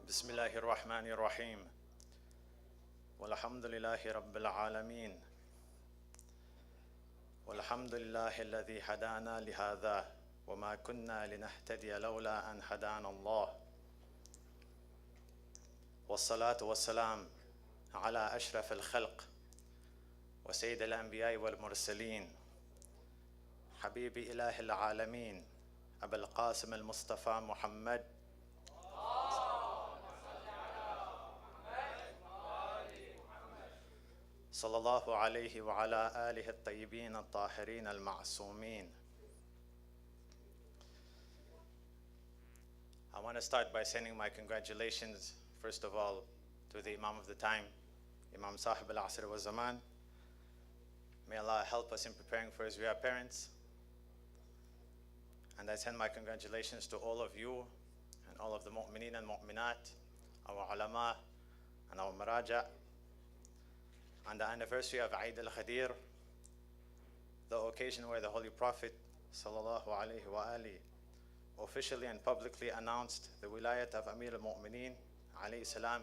بسم الله الرحمن الرحيم والحمد لله رب العالمين والحمد لله الذي هدانا لهذا وما كنا لنهتدي لولا أن هدانا الله والصلاة والسلام على أشرف الخلق وسيد الأنبياء والمرسلين حبيب إله العالمين أبا القاسم المصطفى محمد صلى الله عليه وعلى آله الطيبين الطاهرين المعصومين. I want to start by sending my congratulations, first of all, to the Imam of the time, Imam Sahib al-Asr wa Zaman. May Allah help us in preparing for his reappearance. And I send my congratulations to all of you and all of the mu'mineen and mu'minat, our ulama and our maraja, on the anniversary of Eid Al-Ghadeer, the occasion where the Holy Prophet sallallahu alaihi wa alihi officially and publicly announced the wilayat of Amir al-Mu'minin, alayhi salam,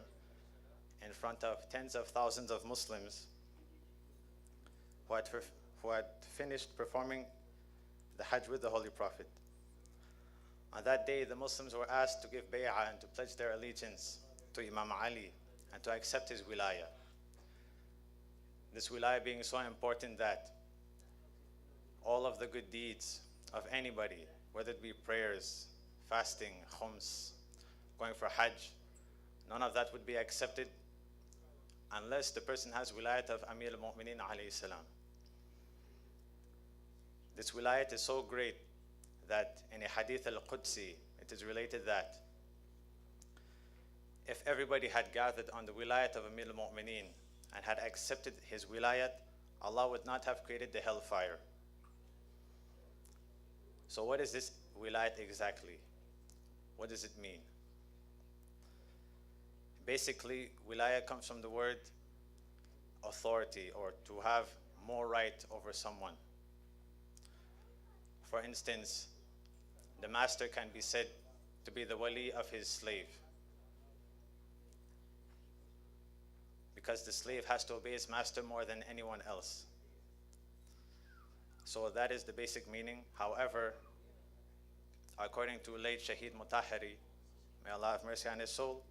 in front of tens of thousands of Muslims who had finished performing the Hajj with the Holy Prophet. On that day, the Muslims were asked to give bay'ah and to pledge their allegiance to Imam Ali and to accept his wilayah. This wilayah being so important that all of the good deeds of anybody, whether it be prayers, fasting, khums, going for Hajj, none of that would be accepted unless the person has wilayat of Amir al-Mu'minin alayhi salam. This wilayat is so great that in a hadith al-Qudsi, it is related that if everybody had gathered on the wilayat of Amir al-Mu'minin and had accepted his wilayat, Allah would not have created the hellfire. So what is this wilayat exactly? What does it mean? Basically, wilayat comes from the word authority, or to have more right over someone. For instance, the master can be said to be the wali of his slave, because the slave has to obey his master more than anyone else. So that is the basic meaning. However, according to late Shaheed Mutahari, may Allah have mercy on his soul,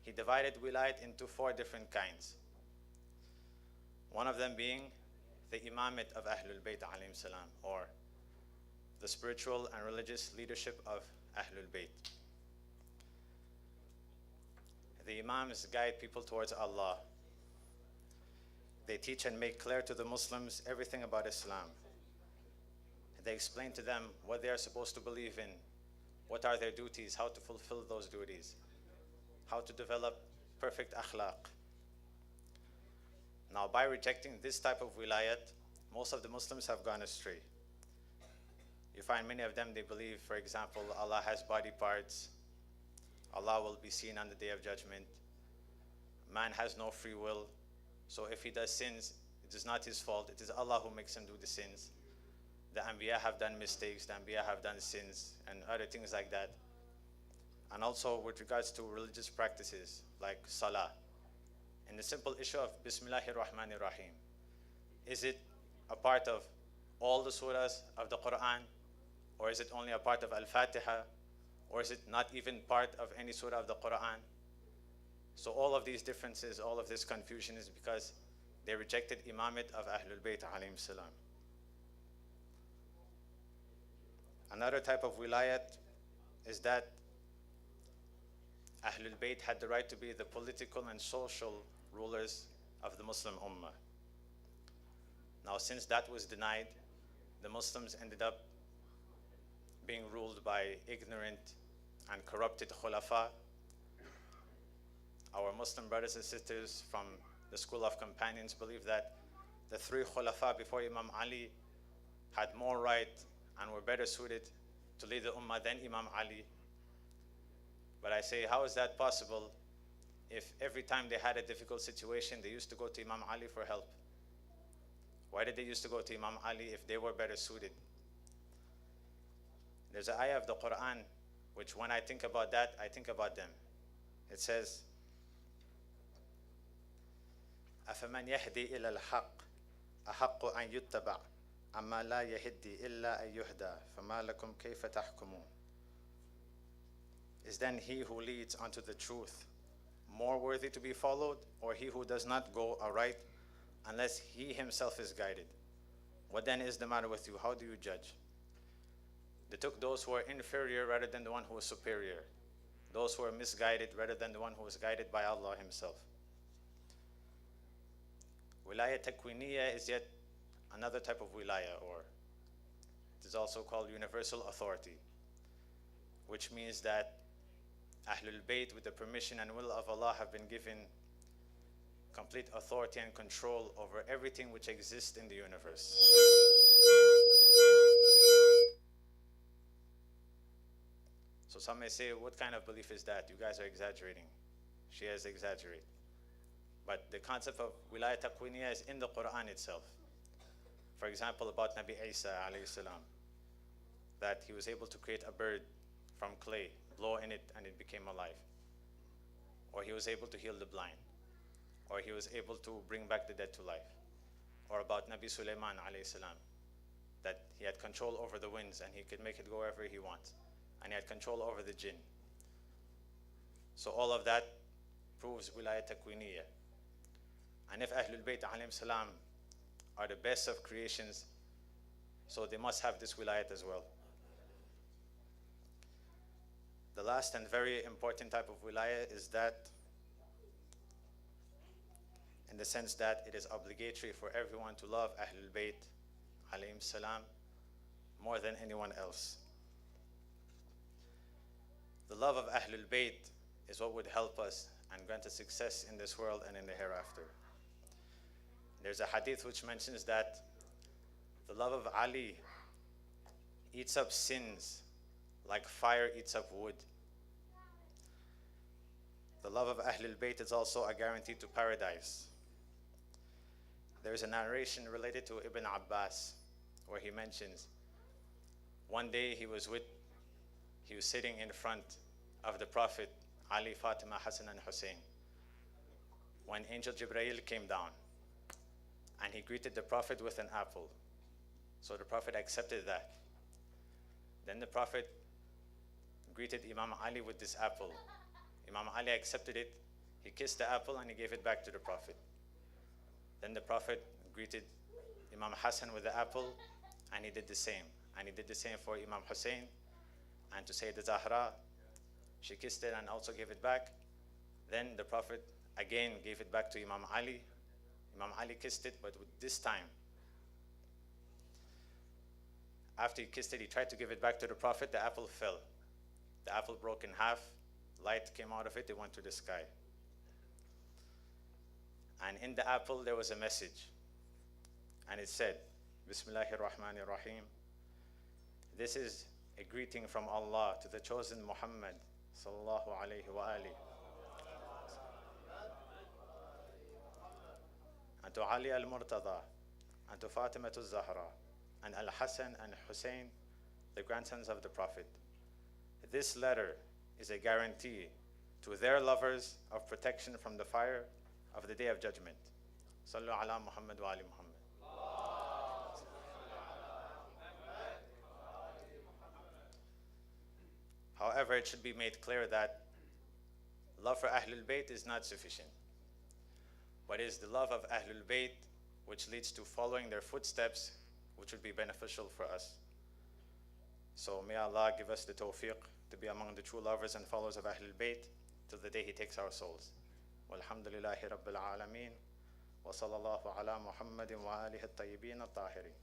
he divided wilayat into 4 different kinds. One of them being the imamate of Ahlul Bayt alayhim salam, or the spiritual and religious leadership of Ahlul Bayt. The imams guide people towards Allah. They teach and make clear to the Muslims everything about Islam. They explain to them what they are supposed to believe in, what are their duties, how to fulfill those duties, how to develop perfect akhlaq. Now, by rejecting this type of wilayat, most of the Muslims have gone astray. You find many of them, they believe, for example, Allah has body parts, Allah will be seen on the Day of Judgment, man has no free will, so if he does sins, it is not his fault, it is Allah who makes him do the sins. The Anbiya have done mistakes, the Anbiya have done sins, and other things like that. And also with regards to religious practices like Salah, and the simple issue of Bismillahir Rahmanir Rahim. Is it a part of all the surahs of the Quran, or is it only a part of Al-Fatiha, or is it not even part of any surah of the Quran? So all of these differences, all of this confusion is because they rejected imamate of Ahlul Bayt alayhim salam. Another type of wilayat is that Ahlul Bayt had the right to be the political and social rulers of the Muslim Ummah. Now, since that was denied, the Muslims ended up being ruled by ignorant and corrupted khulafa. Our Muslim brothers and sisters from the school of companions believe that the 3 khulafa before Imam Ali had more right and were better suited to lead the Ummah than Imam Ali. But I say, how is that possible if every time they had a difficult situation, they used to go to Imam Ali for help? Why did they used to go to Imam Ali if they were better suited? There's an ayah of the Quran which when I think about that, I think about them. It says, أفمن يهدي إلى الحق أحق أن يتبع أما لا يهدي إلا أن يهدى فما لكم كيف تحكمون. Is then he who leads unto the truth more worthy to be followed, or he who does not go aright unless he himself is guided? What then is the matter with you? How do you judge? They took those who are inferior rather than the one who is superior, those who are misguided rather than the one who is guided by Allah himself. Wilaya takwiniya is yet another type of wilaya, or it is also called universal authority, which means that Ahlul Bayt, with the permission and will of Allah, have been given complete authority and control over everything which exists in the universe. So some may say, what kind of belief is that? You guys are exaggerating. Shias exaggerate. But the concept of wilaya taqwiniya is in the Quran itself. For example, about Nabi Isa alayhi salam, that he was able to create a bird from clay, blow in it, and it became alive. Or he was able to heal the blind. Or he was able to bring back the dead to life. Or about Nabi Sulaiman alayhi salam, that he had control over the winds and he could make it go wherever he wants. And he had control over the jinn. So all of that proves wilaya takwiniya. And if Ahlul Bayt alayhim salam are the best of creations, so they must have this wilayat as well. The last and very important type of wilaya is that, in the sense that it is obligatory for everyone to love Ahlul Bayt alayhim salam more than anyone else. The love of Ahlul Bayt is what would help us and grant us success in this world and in the hereafter. There's a hadith which mentions that the love of Ali eats up sins like fire eats up wood. The love of Ahlul Bayt is also a guarantee to paradise. There's a narration related to Ibn Abbas where he mentions one day he was sitting in front of the Prophet, Ali, Fatima, Hassan and Hussein, when Angel Jibreel came down and he greeted the Prophet with an apple. So the Prophet accepted that. Then the Prophet greeted Imam Ali with this apple. Imam Ali accepted it, he kissed the apple and he gave it back to the Prophet. Then the Prophet greeted Imam Hassan with the apple and he did the same. And he did the same for Imam Hussain and to Sayyidah Zahra. She kissed it and also gave it back. Then the Prophet again gave it back to Imam Ali. Imam Ali kissed it, but with this time, after he kissed it, he tried to give it back to the Prophet, the apple fell. The apple broke in half, light came out of it, it went to the sky. And in the apple there was a message. And it said, Bismillahir Rahmanir Rahim. This is a greeting from Allah to the chosen Muhammad sallallahu alayhi wa alihi. And to Ali al-Murtada, and to Fatima al-Zahra, and Al-Hassan and Hussein, the grandsons of the Prophet. This letter is a guarantee to their lovers of protection from the fire of the Day of Judgment. Sallu ala Muhammad wa ali Muhammad. However, it should be made clear that love for Ahlul Bayt is not sufficient, but it is the love of Ahlul Bayt which leads to following their footsteps, which would be beneficial for us. So may Allah give us the tawfiq to be among the true lovers and followers of Ahlul Bayt till the day He takes our souls. Walhamdulillahi Rabbil Alameen. Wa sallallahu ala Muhammadin wa alihi at-tayyibin at-tahirin.